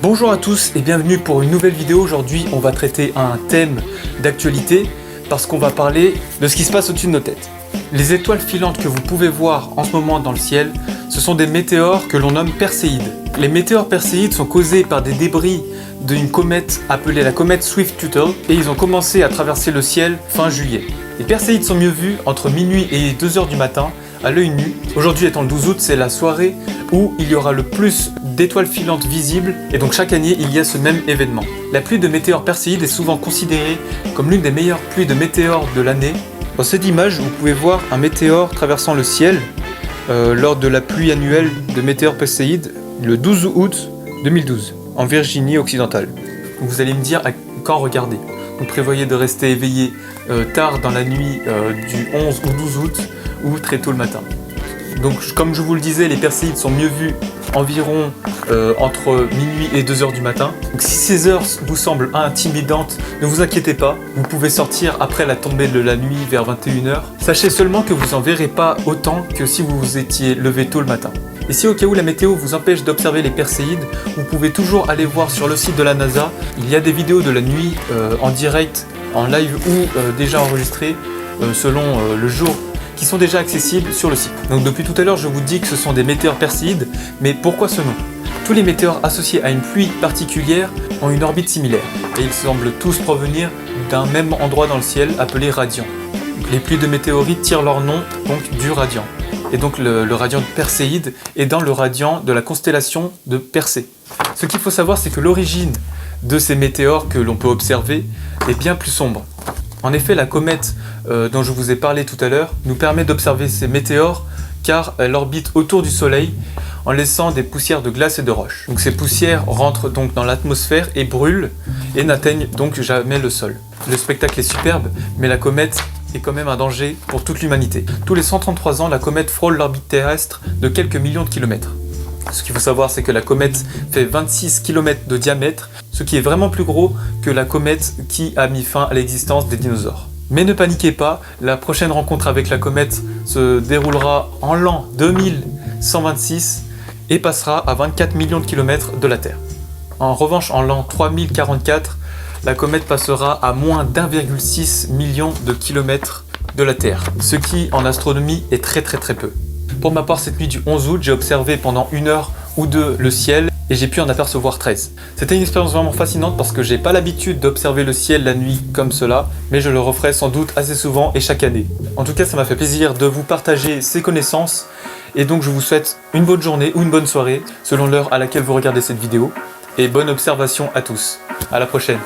Bonjour à tous et bienvenue pour une nouvelle vidéo. Aujourd'hui on va traiter un thème d'actualité parce qu'on va parler de ce qui se passe au-dessus de nos têtes. Les étoiles filantes que vous pouvez voir en ce moment dans le ciel, ce sont des météores que l'on nomme Perséides. Les météores Perséides sont causés par des débris d'une comète appelée la comète Swift-Tuttle et ils ont commencé à traverser le ciel fin juillet. Les Perséides sont mieux vus entre minuit et 2h du matin à l'œil nu. Aujourd'hui étant le 12 août, c'est la soirée où il y aura le plus d'étoiles filantes visibles et donc chaque année il y a ce même événement. La pluie de météores Perséides est souvent considérée comme l'une des meilleures pluies de météores de l'année. Dans cette image, vous pouvez voir un météore traversant le ciel lors de la pluie annuelle de météores Perséides le 12 août 2012 en Virginie occidentale. Vous allez me dire à quand regarder. Donc prévoyez de rester éveillé tard dans la nuit du 11 ou 12 août ou très tôt le matin. Donc comme je vous le disais, les Perséides sont mieux vus environ entre minuit et 2h du matin. Donc si ces heures vous semblent intimidantes, ne vous inquiétez pas, vous pouvez sortir après la tombée de la nuit vers 21h. Sachez seulement que vous en verrez pas autant que si vous vous étiez levé tôt le matin. Et si au cas où la météo vous empêche d'observer les Perséides, vous pouvez toujours aller voir sur le site de la NASA. Il y a des vidéos de la nuit en direct, en live ou déjà enregistrées selon le jour, qui sont déjà accessibles sur le site. Donc depuis tout à l'heure, je vous dis que ce sont des météores Perséides, mais pourquoi ce nom? Tous les météores associés à une pluie particulière ont une orbite similaire, et ils semblent tous provenir d'un même endroit dans le ciel appelé radiant. Les pluies de météorites tirent leur nom donc du radiant. Et donc le radiant de Perséide est dans le radiant de la constellation de Persée. Ce qu'il faut savoir, c'est que l'origine de ces météores que l'on peut observer est bien plus sombre. En effet, la comète dont je vous ai parlé tout à l'heure nous permet d'observer ces météores car elle orbite autour du Soleil en laissant des poussières de glace et de roche. Donc ces poussières rentrent donc dans l'atmosphère et brûlent et n'atteignent donc jamais le sol. Le spectacle est superbe, mais la comète est quand même un danger pour toute l'humanité. Tous les 133 ans, la comète frôle l'orbite terrestre de quelques millions de kilomètres. Ce qu'il faut savoir, c'est que la comète fait 26 km de diamètre, ce qui est vraiment plus gros que la comète qui a mis fin à l'existence des dinosaures. Mais ne paniquez pas, la prochaine rencontre avec la comète se déroulera en l'an 2126 et passera à 24 millions de kilomètres de la Terre. En revanche, en l'an 3044, la comète passera à moins d'1,6 million de kilomètres de la Terre, ce qui en astronomie est très peu. Pour ma part, cette nuit du 11 août, j'ai observé pendant 1 heure ou 2 le ciel et j'ai pu en apercevoir 13. C'était une expérience vraiment fascinante parce que j'ai pas l'habitude d'observer le ciel la nuit comme cela, mais je le referai sans doute assez souvent et chaque année. En tout cas, ça m'a fait plaisir de vous partager ces connaissances et donc je vous souhaite une bonne journée ou une bonne soirée selon l'heure à laquelle vous regardez cette vidéo et bonne observation à tous. À la prochaine.